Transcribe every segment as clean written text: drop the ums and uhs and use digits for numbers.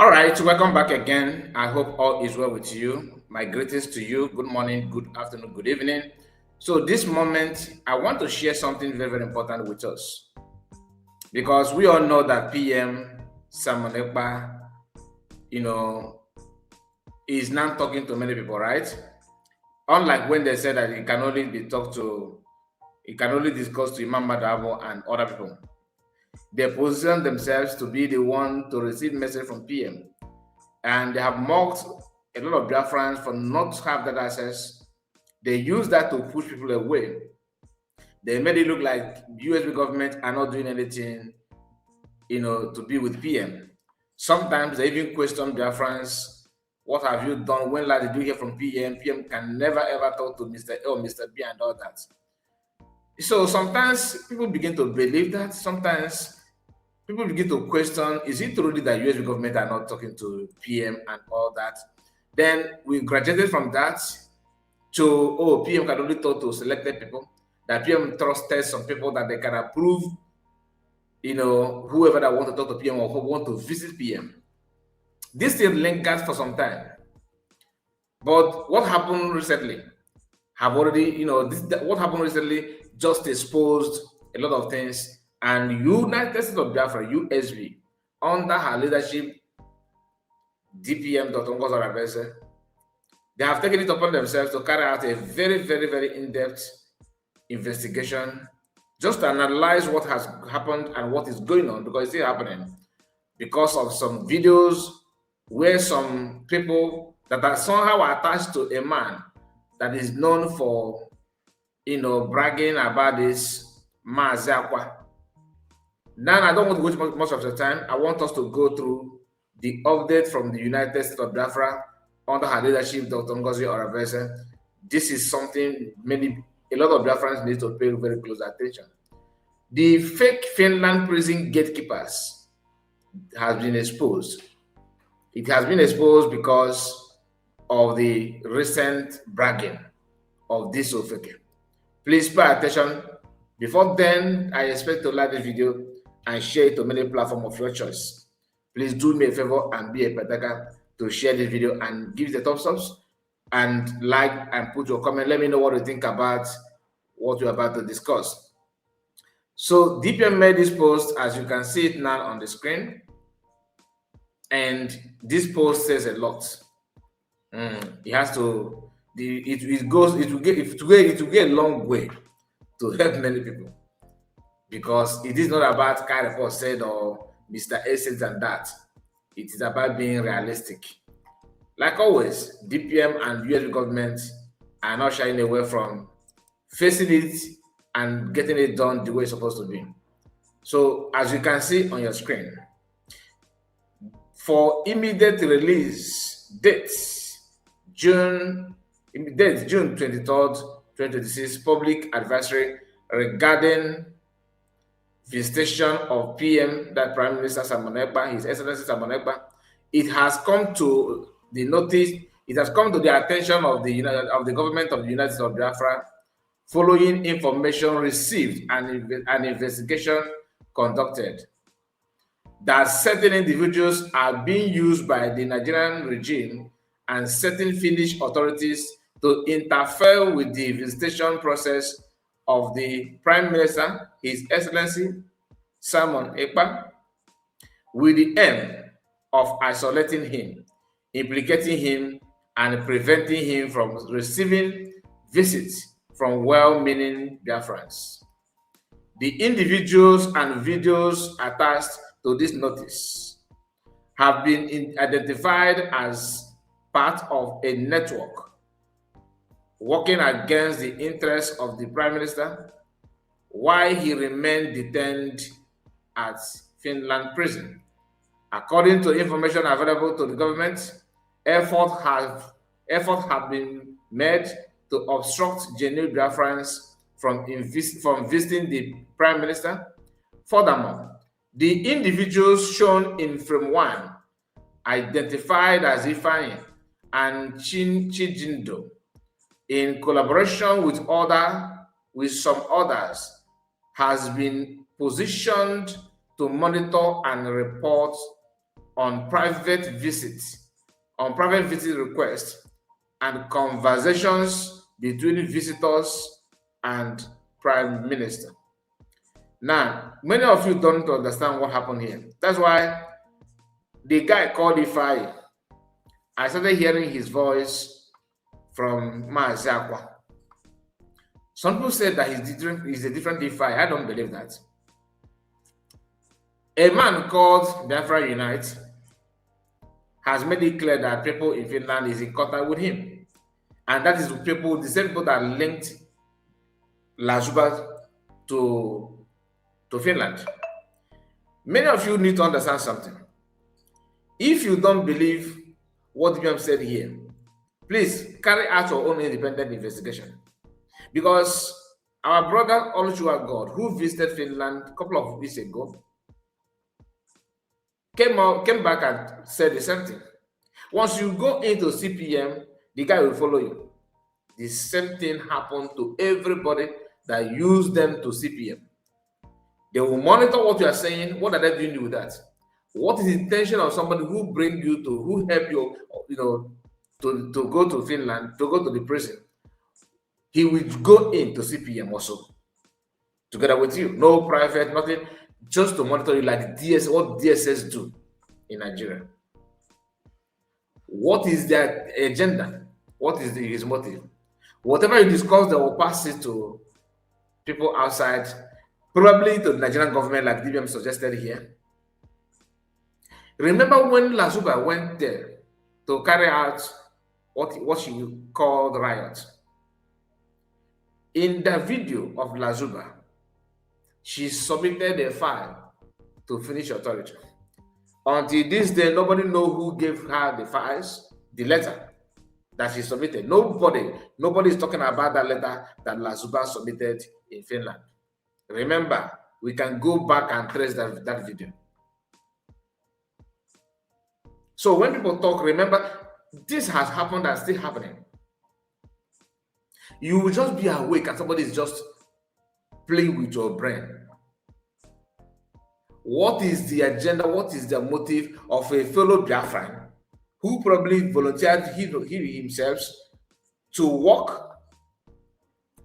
All right, welcome back again. I hope all is well with you. My greetings to you. Good morning, good afternoon, good evening. So, this moment, I want to share something very, very important with us because we all know that PM Simon Ekpa, you know, is now talking to many people, right? Unlike when they said that he can only be talked to, he can only discuss to Imam Madabo and other people. They position themselves to be the one to receive message from PM. And they have mocked a lot of Biafrans for not have that access. They use that to push people away. They made it look like USB government are not doing anything, to be with PM. Sometimes they even question Biafrans, what have you done? When last did you hear from PM? PM can never ever talk to Mr. A or Mr. B and all that. So sometimes people begin to believe that. Sometimes people begin to question, is it truly that US government are not talking to PM and all that? Then we graduated from that to, PM can only talk to selected people, that PM trusted some people that they can approve, whoever that want to talk to PM or who want to visit PM. This still lingered for some time. But what happened recently have already, what happened recently just exposed a lot of things. And United States of Biafra, USB, under her leadership, DPM Dr. Ngozi Oraveze, they have taken it upon themselves to carry out a very, very, very in-depth investigation just to analyze what has happened and what is going on, because it's still happening, because of some videos where some people that are somehow attached to a man that is known for, bragging about this Mazakwa. Now, I don't want to go much of the time. I want us to go through the update from the United States of Biafra under her leadership, Dr. Ngozi Oraveze. This is something a lot of Biafrans need to pay very close attention. The fake Finland prison gatekeepers has been exposed. It has been exposed because of the recent bragging of this Ofeke. Please pay attention. Before then, I expect to like the video and share it to many platforms of your choice. Please do me a favor and be a partaker to share this video and give the thumbs up and like and put your comment. Let me know what you think about what we're about to discuss. So DPM made this post, as you can see it now on the screen, and this post says a lot. It has to. It will get a long way to help many people, because it is not about kind of what said or Mr. Essence and that. It is about being realistic. Like always, DPM and US government are not shying away from facing it and getting it done the way it's supposed to be. So, as you can see on your screen, for immediate release dates, June 23rd, 2026, public advisory regarding visitation of PM, that Prime Minister Simon Ekpa, His Excellency Simon Ekpa. It has come to the notice, it has come to the attention of the government of the United States of Biafra, following information received and an investigation conducted, that certain individuals are being used by the Nigerian regime and certain Finnish authorities to interfere with the visitation process of the Prime Minister, His Excellency Simon Ekpa, with the aim of isolating him, implicating him, and preventing him from receiving visits from well-meaning Biafrans. The individuals and videos attached to this notice have been identified as part of a network working against the interests of the Prime Minister while he remained detained at Finland prison. According to information available to the government, efforts have been made to obstruct genuine Biafrans from visiting the Prime Minister. Furthermore, the individuals shown in frame 1, identified as Ifeanyi and Chijindo, in collaboration with some others, has been positioned to monitor and report on private visits, on private visit requests, and conversations between visitors and Prime Minister. Now, many of you don't understand what happened here. That's why the guy called Ifai, I started hearing his voice from Maazakwa. Some people said that he's a different Ifai. I don't believe that. A man called Biafra Unite has made it clear that people in Finland is in contact with him. And that is the same people that linked Lazuba to Finland. Many of you need to understand something. If you don't believe what DBM said here, please carry out your own independent investigation. Because our brother Oluchua God, who visited Finland a couple of weeks ago, came back and said the same thing. Once you go into CPM, the guy will follow you. The same thing happened to everybody that used them to CPM. They will monitor what you are saying. What are they doing with that? What is the intention of somebody who who help you, to go to Finland, to go to the prison? He will go into CPM also, together with you. No private, nothing, just to monitor you like what DSS do in Nigeria. What is their agenda? What is his motive? Whatever you discuss, they will pass it to people outside, probably to the Nigerian government, like DBM suggested here. Remember when Lazuba went there to carry out what she called riot? In the video of Lazuba, she submitted a file to Finnish authority. Until this day, nobody knows who gave her the files, the letter that she submitted. Nobody is talking about that letter that Lazuba submitted in Finland. Remember, we can go back and trace that video. So when people talk, remember, this has happened and still happening. You will just be awake and somebody is just playing with your brain. What is the agenda? What is the motive of a fellow Biafran who probably volunteered himself to work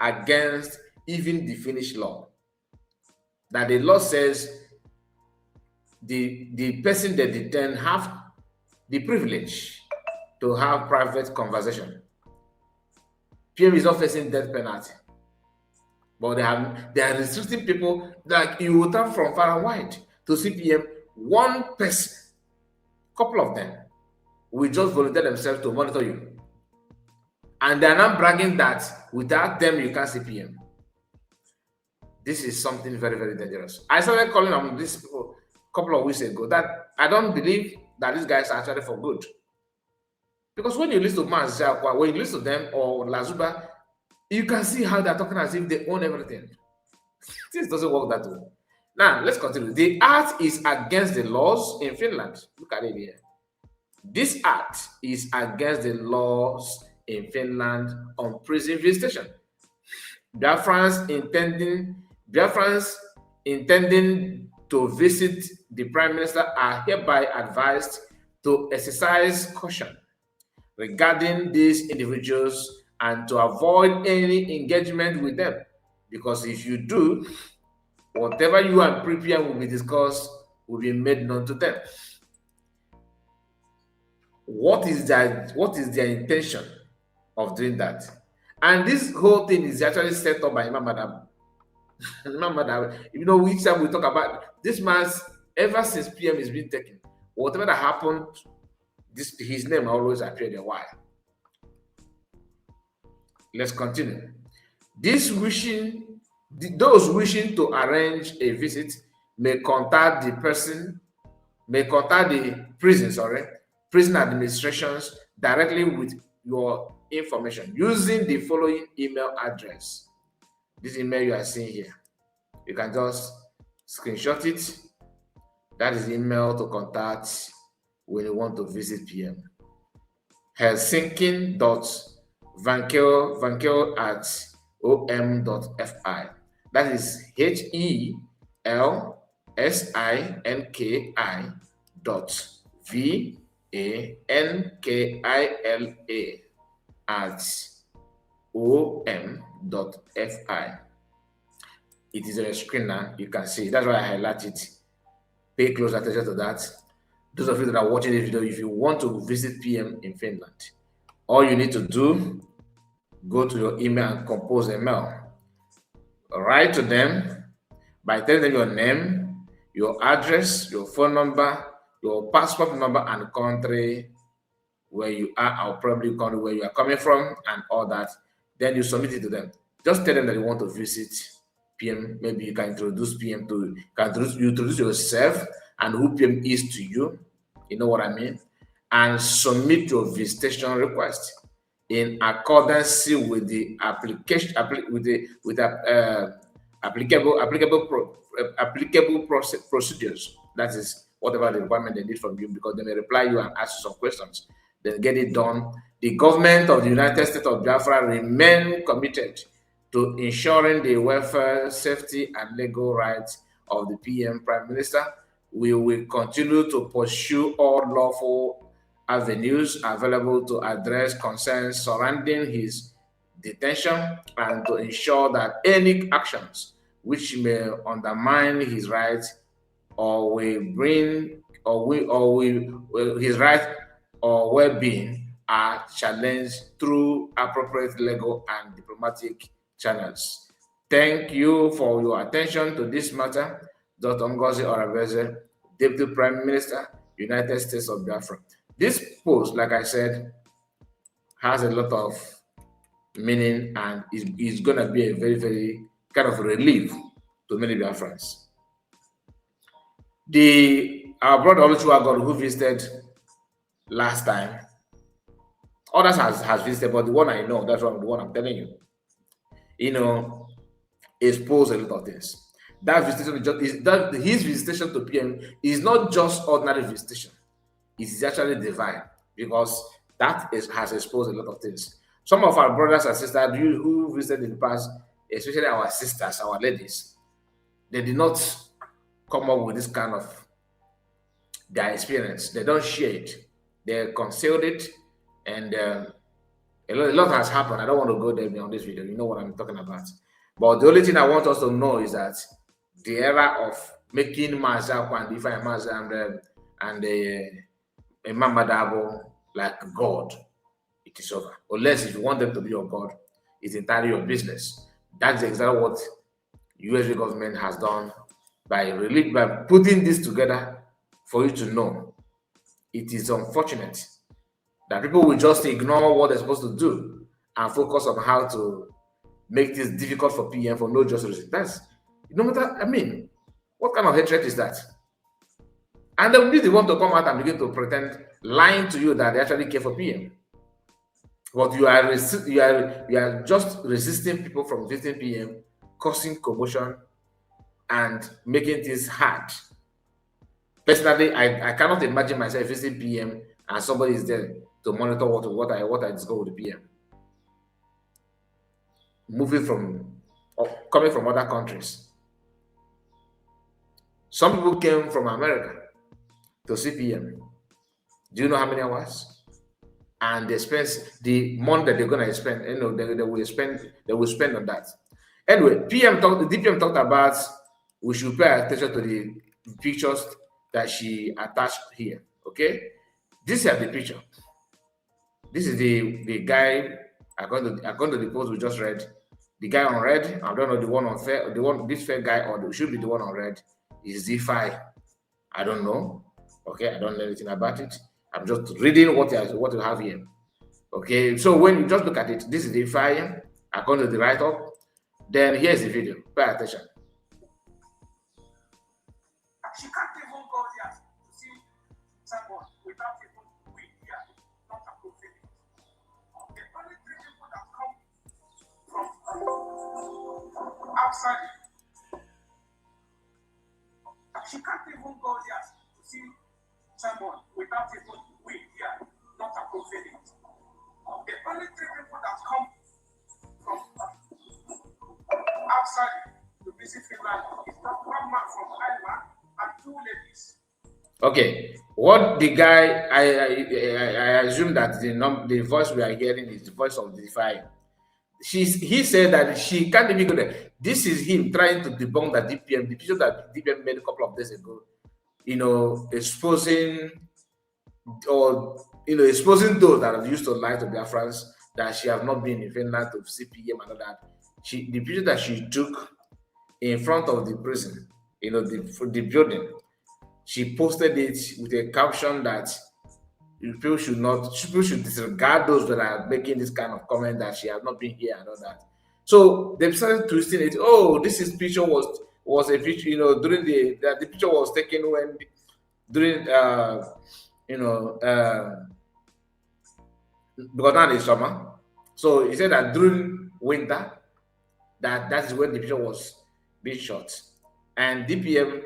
against even the Finnish law? That the law says the person that detain have the privilege to have private conversation. PM is not facing death penalty, but they are restricting people. Like you will turn from far and wide to CPM. One person, couple of them, will just volunteer themselves to monitor you, and they are not bragging that without them you can't CPM. This is something very, very dangerous. I started calling on these people a couple of weeks ago that I don't believe that these guys are actually for good. Because when you listen to Maazakwa, when you listen to them or Lazuba, you can see how they're talking as if they own everything. This doesn't work that way. Now, let's continue. The act is against the laws in Finland. Look at it here. This act is against the laws in Finland on prison visitation. Biafrans intending to visit the Prime Minister are hereby advised to exercise caution regarding these individuals and to avoid any engagement with them. Because if you do, whatever you and Pripyat will be discussed will be made known to them. What is their intention of doing that? And this whole thing is actually set up by Imam Madam. Imam Madam, each time we talk about this man's, ever since PM is being taken, whatever that happened, his name always appeared a while. Let's continue. Those wishing to arrange a visit may contact the prison administrations directly with your information using the following email address. This email you are seeing here. You can just screenshot it. That is the email to contact when you want to visit PM. Helsinkin.vankel@om.fi. That is HELSINKI VANKILA at om.fi. It is on your screen now. You can see. That's why I highlight it. Pay close attention to that. Those of you that are watching this video, if you want to visit PM in Finland, all you need to do, go to your email and compose a mail. Write to them by telling them your name, your address, your phone number, your passport number, and country where you are, or probably country where you are coming from, and all that. Then you submit it to them. Just tell them that you want to visit PM. Maybe you can introduce PM to, you introduce yourself and who PM is to you. You know what I mean? And submit your visitation request in accordance with the application, applicable procedures. That is whatever the requirement they need from you, because they may reply you and ask you some questions. Then get it done. The government of the United States of Biafra remain committed to ensuring the welfare, safety, and legal rights of the PM Prime Minister. We will continue to pursue all lawful avenues available to address concerns surrounding his detention and to ensure that any actions which may undermine his rights or will bring his rights or well-being are challenged through appropriate legal and diplomatic channels. Thank you for your attention to this matter. Dr. Ngozi Oraveze, Deputy Prime Minister, United States of Biafra. This post, like I said, has a lot of meaning and is going to be a very, very kind of relief to many Biafrans. Our brother Oluchuagor, who visited last time, others has visited, but the one I know, that's the one I'm telling you, exposed a lot of things. That visitation his visitation to PM is not just ordinary visitation. It is actually divine, because that has exposed a lot of things. Some of our brothers and sisters who visited in the past, especially our sisters, our ladies, they did not come up with this kind of their experience. They don't share it. They concealed it, and a lot has happened. I don't want to go there on this video. You know what I'm talking about. But the only thing I want us to know is that the era of making Maza and Ifa Maza and Imam Madabo like God, it is over. Unless if you want them to be your God, it's entirely your business. That's exactly what USBG government has done by putting this together for you to know. It is unfortunate that people will just ignore what they're supposed to do and focus on how to make this difficult for PM for no just reason. That's no matter, I mean, what kind of hatred is that? And then they want to come out and begin to pretend, lying to you that they actually care for PM. But you are just resisting people from visiting PM, causing commotion and making things hard. Personally, I cannot imagine myself visiting PM and somebody is there to monitor what I discover with the PM. Coming from other countries. Some people came from America to see PM. Do you know how many hours? And they spend the money that they're gonna spend. They will spend on that. Anyway, the DPM talked about we should pay attention to the pictures that she attached here. Okay, this is the picture. This is the guy. According to the post we just read, the guy on red. I don't know the one on fair. This fair guy, or should be the one on red, is Z5. I don't know. Okay, I don't know anything about it. I'm just reading what you have here. Okay, so when you just look at it, this is the fire according to the write-up. Then here's the video. Pay attention. She can't even go there to see someone without even we here, not approving it. The only three people that come from outside, she can't even go there to see someone without even we here, not approving it. The only three people that come from outside to visit Finland is one man from Ireland and two ladies. Okay, What the guy, I assume that the voice we are hearing is the voice of the fire. He said that she can't even go there. This is him trying to debunk the DPM, the picture that DPM made a couple of days ago, exposing or exposing those that have used to lie to Biafrans that she has not been in Finland to CPM and all that. The picture that she took in front of the prison, the building, she posted it with a caption that people should disregard those that are making this kind of comment that she has not been here and all that. So they started twisting it. Oh, this is picture was a picture, during the picture was taken when during you know because now it's summer. So he said that during winter, that is when the picture was being shot. And DPM,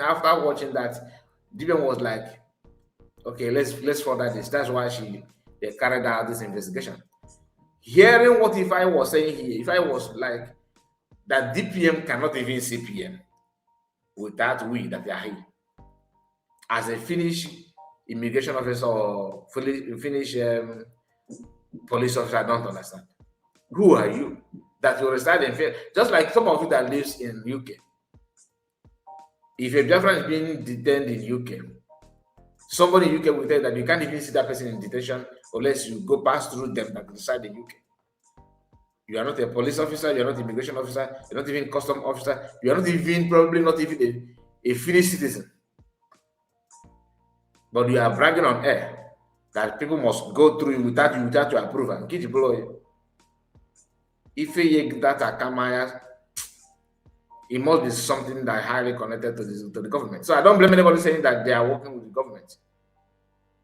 after watching that, DPM was like, okay, let's further this. That's why they carried out this investigation. Hearing what if I was saying here, if I was like that DPM cannot even CPM without we that are here. As a Finnish immigration officer or Finnish police officer, I don't understand. Who are you that you reside in Finland? Just like some of you that lives in UK. If a Biafran is being detained in UK, somebody in UK will tell you that you can't even see that person in detention unless you go pass through them that reside in UK. You are not a police officer, you are not an immigration officer, you're not even custom officer, you are not even probably not even a Finnish citizen. But you are bragging on air that people must go through you without your approval. Get you. If you that Akamaya, it must be something that highly connected to the government. So I don't blame anybody saying that they are working with the government.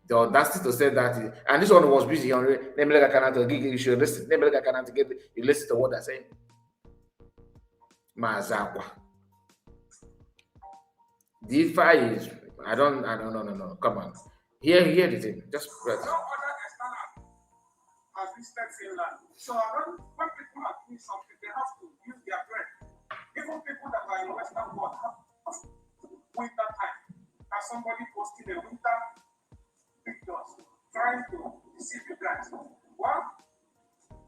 The audacity to say that, and this one was busy on you should listen. You listen to what they're saying. Mazakwa. DeFi is, I don't know. Come on. Hear the thing. Just press. No other external has visited Finland. So when people are doing something, they have to use their brain. Even people that are in Western world have winter time. As somebody posted a winter pictures trying to deceive you guys. Well,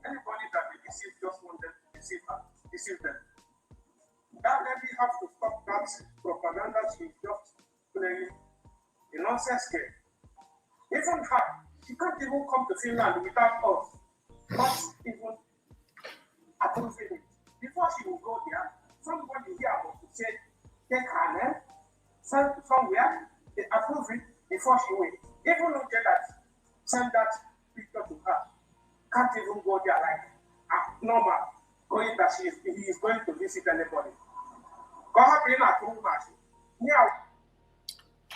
anybody that they deceive just wanted to deceive them. That lady have to stop that propaganda she's just playing a nonsense game. Even her, she can't even come to Finland without us. Not even approving it. Before she will go there, somebody here was to say, take her name, send somewhere, they approve it before she went. Even look at that, send that picture to her. Can't even go there like normal, going that he is going to visit anybody.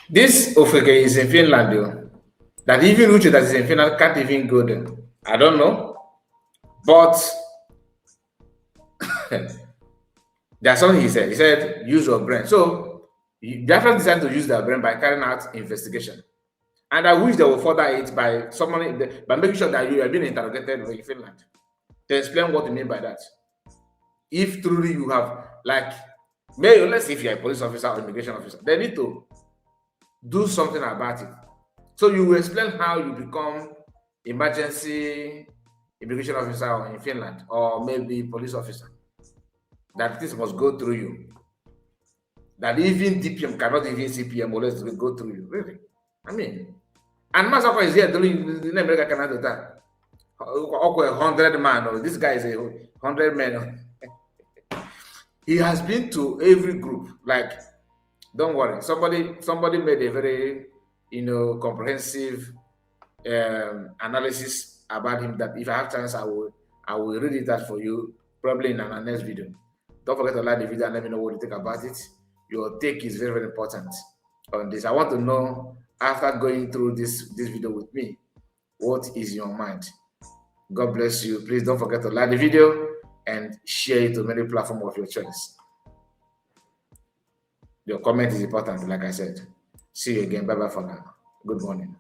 This Ofeke is in Finland, though. That even Uche that is in Finland can't even go there. I don't know. But there's something he said. He said, use your brain. So Biafra decided to use their brain by carrying out investigation. And I wish they will further it by making sure that you are being interrogated in Finland to explain what you mean by that. If truly you have, like, let's say if you're a police officer or immigration officer, they need to do something about it. So you will explain how you become emergency immigration officer in Finland, or maybe police officer. That this must go through you. That even DPM cannot even CPM unless it go through you. Really? I mean, and Masako is here doing the America Canada. 100 man, or this guy is a 100 man. He has been to every group. Like, don't worry. Somebody made a very, comprehensive analysis about him. That if I have chance, I will read it out for you, probably in our next video. Don't forget to like the video and let me know what you think about it. Your take is very, very important on this. I want to know, after going through this video with me, what is your mind? God bless you. Please don't forget to like the video and share it to many platforms of your choice. Your comment is important, like I said. See you again. Bye-bye for now. Good morning.